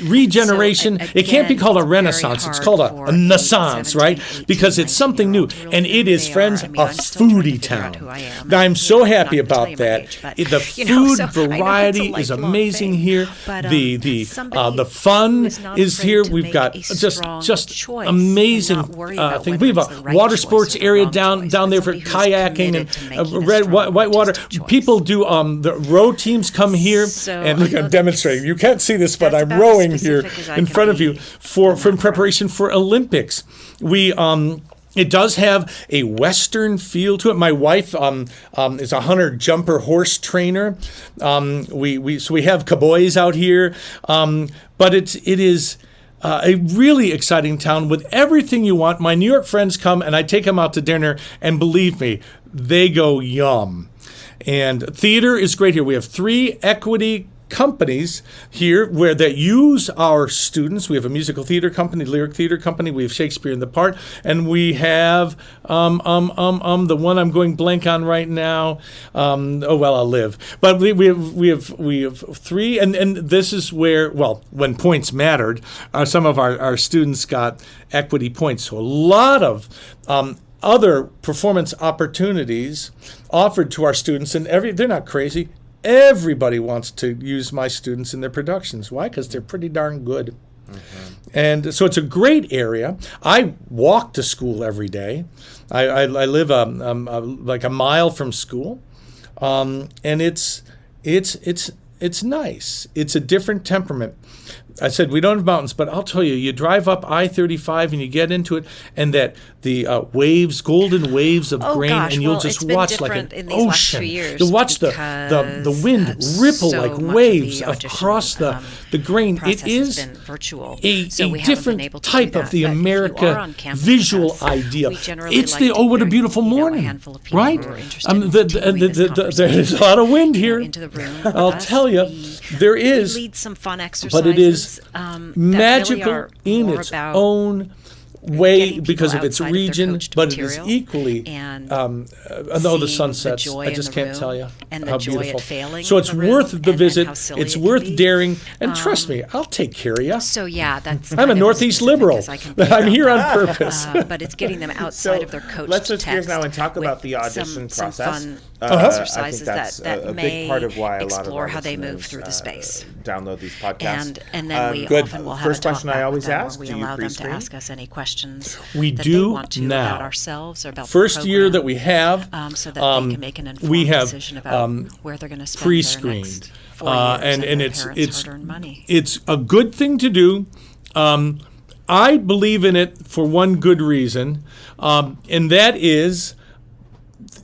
regeneration. It can't be called a renaissance. It's called a naissance, right? Because it's something new. And it is, friends, a foodie town. I'm so happy about that. The food variety is amazing here. The fun is here. We've got just amazing thing. We have a water sports area down there for kayaking and white water. People do the row teams come here and look. I'm demonstrating. You can't see this, but I'm rowing here in front of you for in preparation for Olympics. It does have a Western feel to it. My wife is a hunter jumper horse trainer. We have cowboys out here, but it is. A really exciting town with everything you want. My New York friends come and I take them out to dinner, and believe me, they go yum. And theater is great here. We have 3 equity companies here that use our students. We have a musical theater company, lyric theater company. We have Shakespeare in the Part, and we have the one I'm going blank on right now. I'll live. But we have three, and this is where, when points mattered, some of our students got equity points. So a lot of other performance opportunities offered to our students, and they're not crazy. Everybody wants to use my students in their productions. Why? Because they're pretty darn good. Mm-hmm. And so it's a great area. I walk to school every day. I live like a mile from school, and it's nice. It's a different temperament. I said we don't have mountains, but I'll tell you, you drive up I-35 and you get into it, and that the golden waves of grain, and you'll just watch like an ocean. You'll watch the wind ripple like waves across the grain. It is a different type of the America visual idea. It's the what a beautiful morning, right? There's a lot of wind here. I'll tell you, there is, but it is magical in its own way because of its region, but it is equally, though the sunsets, I just can't tell you how beautiful. So it's worth the visit, it's worth daring, and trust me, I'll take care of you. So yeah, that's I'm a Northeast liberal. I'm here on purpose. But it's getting them outside of their coach let's switch gears now and talk about the audition process. Some fun exercises that may explore how they move through the space. Download these podcasts. And then we often will have first question I always ask, we allow them to ask us any questions we that do they want to now. about ourselves or about first the program, year that we have, so that they can make an informed decision about where they're going to spend their next 4 years and it's hard-earned money. It's a good thing to do. I believe in it for one good reason, and that is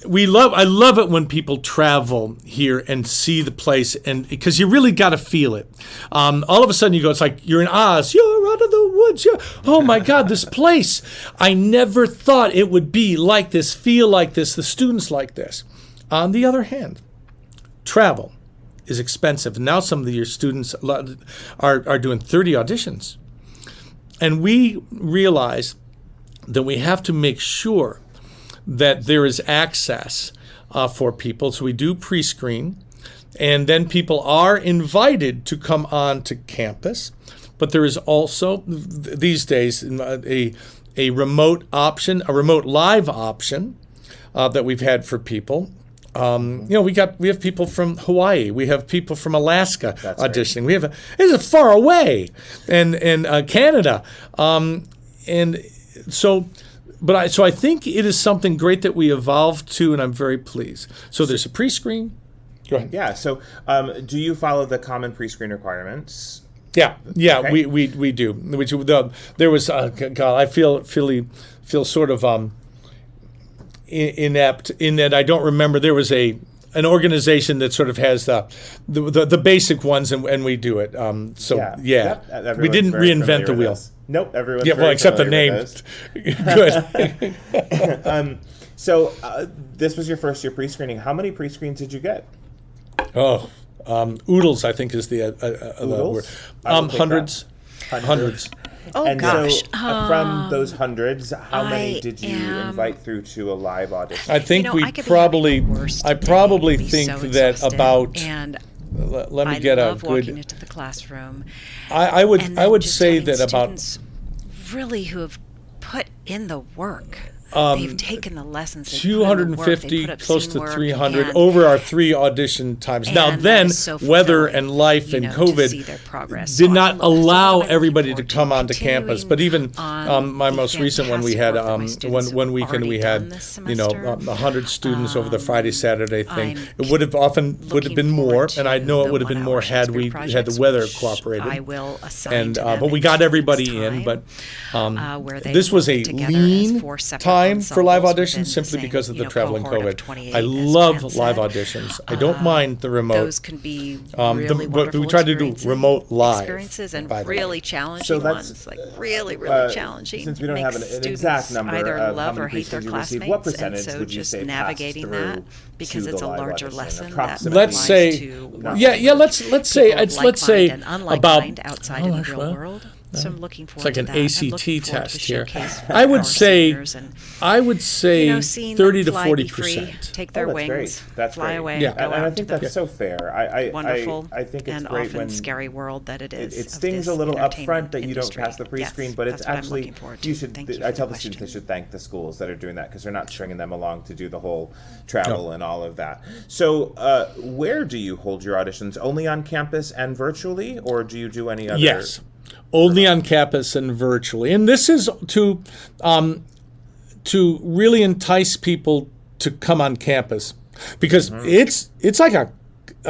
I love it when people travel here and see the place, and because you really got to feel it. All of a sudden you go, it's like you're in Oz. You're out of the woods. Oh my God, this place. I never thought it would be like this, feel like this, the students like this. On the other hand, travel is expensive. Now some of your students are doing 30 auditions. And we realize that we have to make sure that there is access for people. So we do pre-screen, and then people are invited to come on to campus. But there is also, these days, a remote option, a remote live option that we've had for people. We have people from Hawaii, we have people from Alaska auditioning. Right. It's far away, and Canada, So I think it is something great that we evolved to, and I'm very pleased. So there's a pre-screen. Go ahead. Yeah. So do you follow the common pre-screen requirements? Yeah. Okay. We do. There was I feel sort of inept in that I don't remember. There was an organization that sort of has the basic ones, and we do it. We didn't reinvent the wheel. Nope, everyone's except the name. Good. So this was your first year pre-screening. How many pre-screens did you get? Oodles, I think, is the word. Hundreds. Oh, and gosh. So from those hundreds, how many did you invite through to a live audition? I think I probably think that about. Let me get a good. Walking into the classroom. I would say that about really who have put in the work. They've taken the lessons. 250, close to 300 over our 3 audition times. Now then, weather and life and COVID did not allow everybody to come onto campus. But even my most recent one, we had one weekend we had 100 students over the Friday Saturday thing. It would have been more, and I know it would have been more had we had the weather cooperated. But we got everybody in. But this was a lean time. time for live auditions simply because of the traveling COVID. I love live auditions. I don't mind the remote. Those can be really wonderful we try to do remote live experiences and really challenging ones, like really challenging. Since we don't have an exact number either of love how or many hate their you receive, classmates, what percentage and so would you just say navigating that because it's a larger lesson. Let's say, let's say about outside in the real world. So I'm looking forward to that. It's like an ACT test here. I would say 30 to 40%. Take their wings, fly away, yeah. go and out I think to that's so fair. I think it's and great often when scary world that it is. It stings a little up front that you don't pass the pre-screen, but it's actually you should. I tell the students they should thank the schools that are doing that because they're not stringing them along to do the whole travel and all of that. So, where do you hold your auditions? Only on campus and virtually, or do you do any other? Yes. Only on campus and virtually. And this is to really entice people to come on campus because it's like a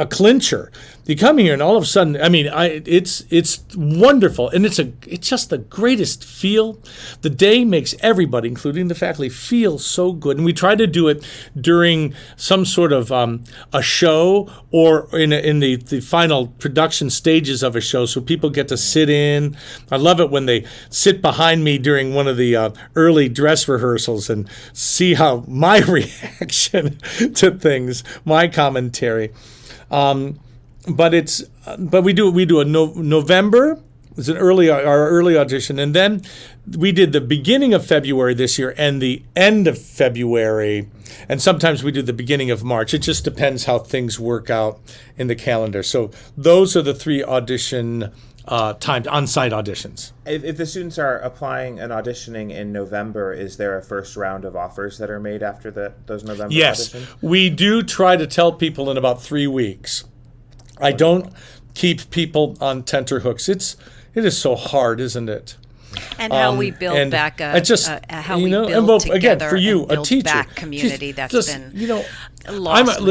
clincher. You come here and all of a sudden, it's wonderful, and it's just the greatest feel. The day makes everybody, including the faculty, feel so good. And we try to do it during some sort of a show or in the final production stages of a show, so people get to sit in. I love it when they sit behind me during one of the early dress rehearsals and see how my reaction to things, my commentary. But we do a November. It's our early audition, and then we did the beginning of February this year and the end of February, and sometimes we do the beginning of March. It just depends how things work out in the calendar. So those are the 3 audition timed on-site auditions. If the students are applying and auditioning in November, is there a first round of offers that are made after those November auditions? Yes, we do try to tell people in about 3 weeks. I don't keep people on tenterhooks. It is so hard, isn't it? And how we build back how we build together again, for you, and build a teacher, back community that's been lost.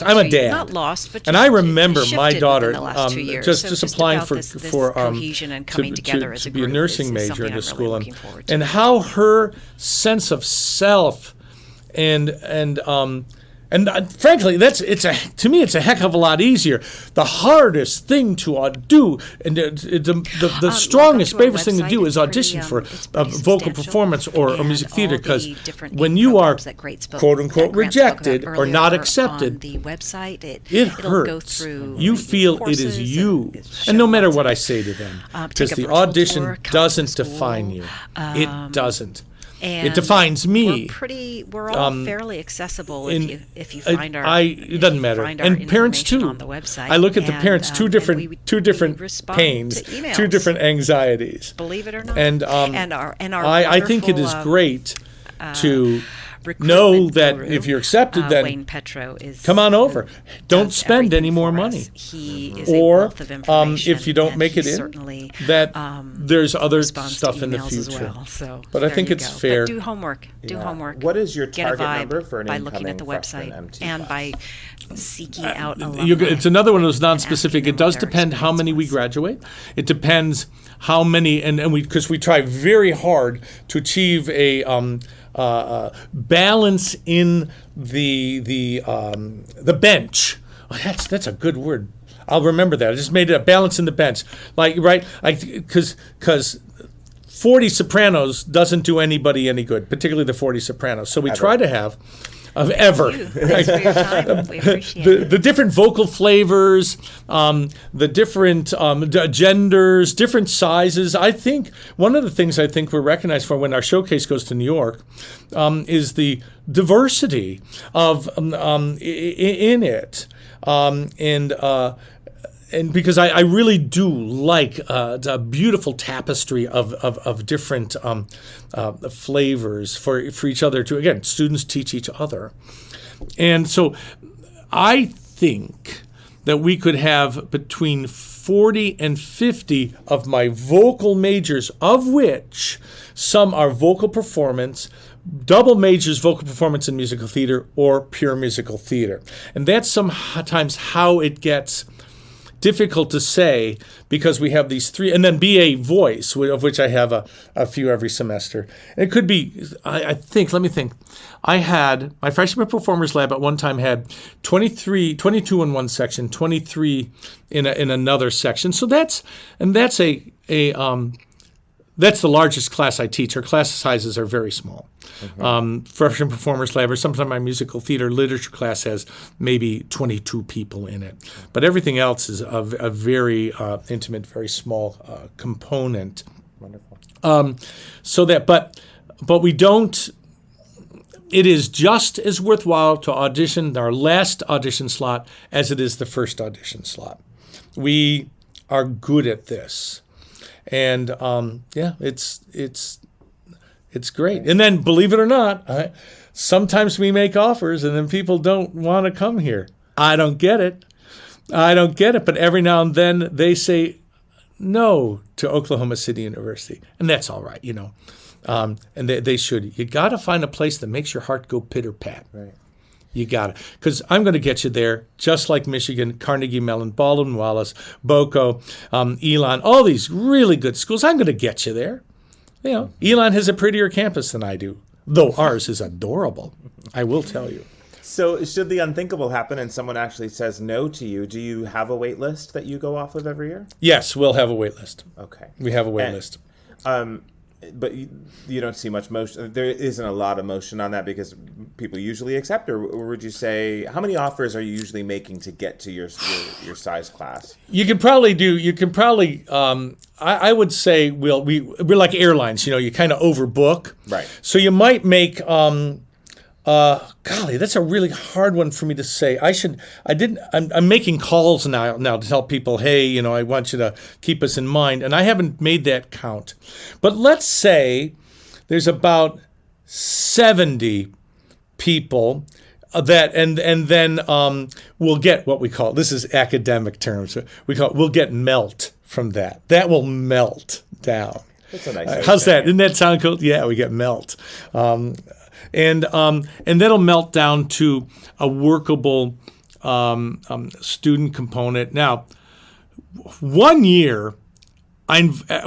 I'm a dad. Not lost, but and I remember my daughter the last 2 years. just applying for cohesion and coming together as a be a group nursing is major at really the school, and how her sense of self and frankly, to me, it's a heck of a lot easier. The hardest thing to do, and the strongest, bravest thing to do is audition for a vocal performance or music theater, because when you are quote unquote rejected or not accepted, on the website, it hurts. You feel it is you, and no matter what I say to them, because the audition doesn't define you. It doesn't. And it defines me. We're all fairly accessible if you find our. It doesn't matter, and parents too. On the website. I look at the parents, two different pains, 2 different anxieties. Believe it or not, and our I think it is great to know that if you're accepted, then Wayne Petro is come on over. Don't spend any more money. He is or a wealth of information, if you don't make it in, that there's other stuff in the future. So but I think it's fair. But do homework. Do homework. What is your target Get a vibe number for an by looking at the freshman website MT and class? by seeking out alumni. It's another one of those non-specific. them It does what their depend how many we experience graduate. It depends how many, and because we try very hard to achieve a balance in the bench. Oh, that's a good word. I'll remember that. I just made it a balance in the bench, because 40 sopranos doesn't do anybody any good, particularly the 40 sopranos. So we try to have. Thanks for your time. We appreciate it. The different vocal flavors, the different genders, different sizes. I think one of the things I think we're recognized for when our showcase goes to New York is the diversity of in it, and because I really do like the beautiful tapestry of different flavors for each other to, again, students teach each other. And so I think that we could have between 40 and 50 of my vocal majors, of which some are vocal performance, double majors, vocal performance and musical theater, or pure musical theater. And that's sometimes how it gets difficult to say because we have these three, and then BA voice, of which I have a few every semester. It could be, let me think. I had, my freshman performers lab at one time had 22 in one section, 23 in another section. So that's the largest class I teach. Our class sizes are very small. Freshman performers lab, or sometimes my musical theater literature class has maybe 22 people in it. But everything else is a very intimate, very small component. Wonderful. But we don't. It is just as worthwhile to audition our last audition slot as it is the first audition slot. We are good at this. And it's great. And then, believe it or not, sometimes we make offers and then people don't want to come here. I don't get it. But every now and then they say no to Oklahoma City University. And that's all right, And they should. You got to find a place that makes your heart go pitter-pat. Right. You got it. Because I'm going to get you there, just like Michigan, Carnegie Mellon, Baldwin Wallace, Boco, Elon, all these really good schools. I'm going to get you there. Elon has a prettier campus than I do, though ours is adorable. I will tell you. So should the unthinkable happen and someone actually says no to you, do you have a wait list that you go off of every year? Yes, we'll have a wait list. Okay. We have a wait list. But you don't see much motion. There isn't a lot of motion on that because people usually accept, or would you say, how many offers are you usually making to get to your size class? I would say we're like airlines, you kind of overbook. Right. So you might make, golly, that's a really hard one for me to say. I'm making calls now to tell people, hey, I want you to keep us in mind. And I haven't made that count. But let's say there's about 70 people that, and then we'll get what we call, this is academic terms, we'll get melt from that. That will melt down. That's a nice how's that? Didn't that sound cool? Yeah, we get melt. And that'll melt down to a workable student component. Now, one year,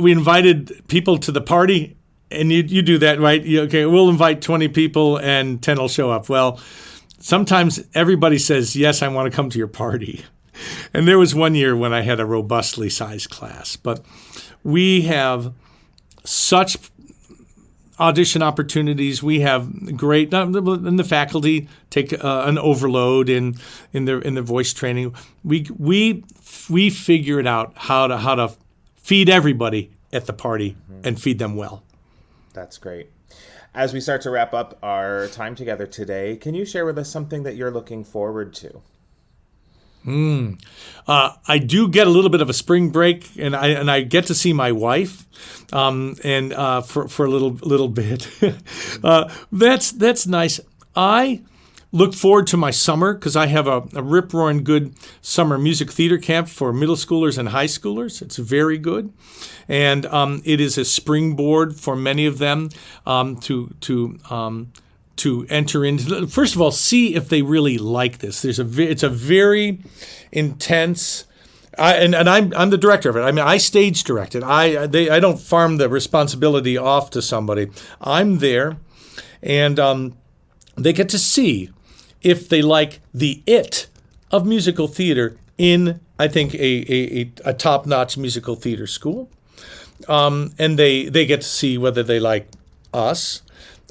we invited people to the party, and you do that, right? Okay, we'll invite 20 people, and 10 will show up. Well, sometimes everybody says, yes, I want to come to your party. And there was one year when I had a robustly sized class. But we have such audition opportunities. We have great, and the faculty take an overload in their voice training. We figure it out how to feed everybody at the party and feed them well. That's great. As we start to wrap up our time together today, can you share with us something that you're looking forward to? I do get a little bit of a spring break, and I get to see my wife, and for a little bit. That's nice. I look forward to my summer because I have a rip-roaring good summer music theater camp for middle schoolers and high schoolers. It's very good, and it is a springboard for many of them to enter into. First of all, see if they really like this. It's a very intense. I'm the director of it. I mean, I stage direct it. I don't farm the responsibility off to somebody. I'm there, and they get to see if they like the it of musical theater in, I think, a top-notch musical theater school, and they get to see whether they like us.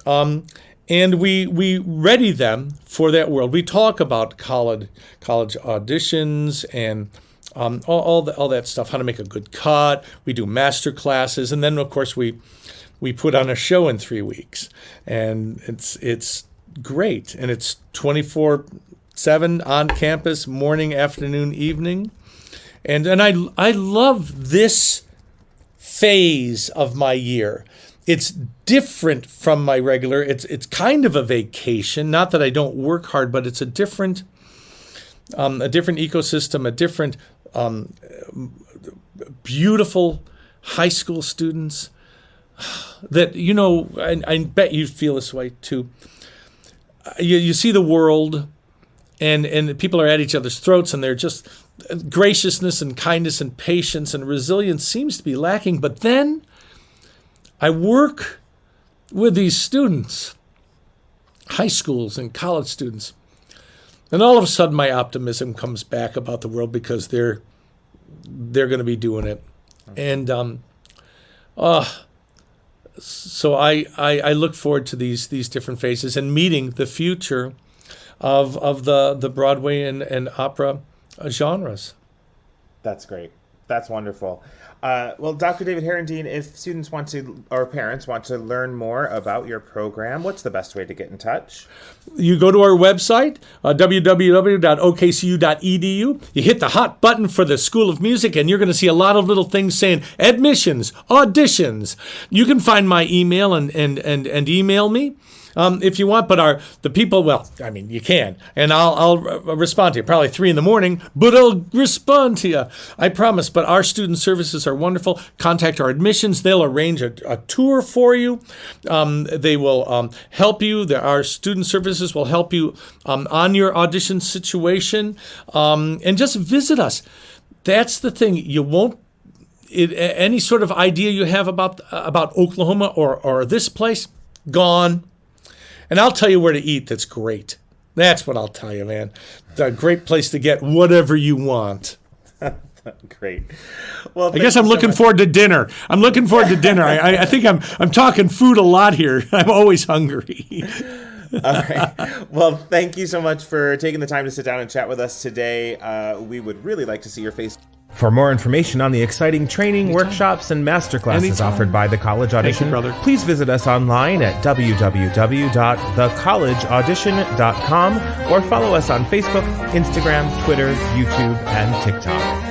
And we ready them for that world. We talk about college auditions and all that stuff, how to make a good cut. We do master classes, and then of course we put on a show in 3 weeks, and it's great, and it's 24/7 on campus, morning, afternoon, evening, and I love this phase of my year. It's different from my regular. It's kind of a vacation. Not that I don't work hard, but it's a different ecosystem, a different beautiful high school students that I bet you feel this way too. You see the world, and people are at each other's throats, and they're just graciousness and kindness and patience and resilience seems to be lacking. But then I work with these students, high schools and college students, and all of a sudden my optimism comes back about the world because they're going to be doing it. And so I look forward to these different phases and meeting the future of the Broadway and opera genres. That's great. That's wonderful. Well, Dr. David Herendeen, if students want to, or parents want to learn more about your program, what's the best way to get in touch? You go to our website, www.okcu.edu. You hit the hot button for the School of Music, and you're going to see a lot of little things saying admissions, auditions. You can find my email and email me. If you want, but the people, well, I mean, you can, and I'll respond to you, probably 3 a.m, but I'll respond to you, I promise. But our student services are wonderful. Contact our admissions. They'll arrange a tour for you. They will help you. Our student services will help you on your audition situation, and just visit us. That's the thing. You won't, any sort of idea you have about Oklahoma or this place, gone. And I'll tell you where to eat that's great. That's what I'll tell you, man. It's a great place to get whatever you want. Great. Well, I guess I'm looking forward to dinner. I'm looking forward to dinner. I think I'm talking food a lot here. I'm always hungry. All right. Well, thank you so much for taking the time to sit down and chat with us today. We would really like to see your face. For more information on the exciting training, workshops, and masterclasses offered by the College Audition, please visit us online at www.thecollegeaudition.com or follow us on Facebook, Instagram, Twitter, YouTube, and TikTok.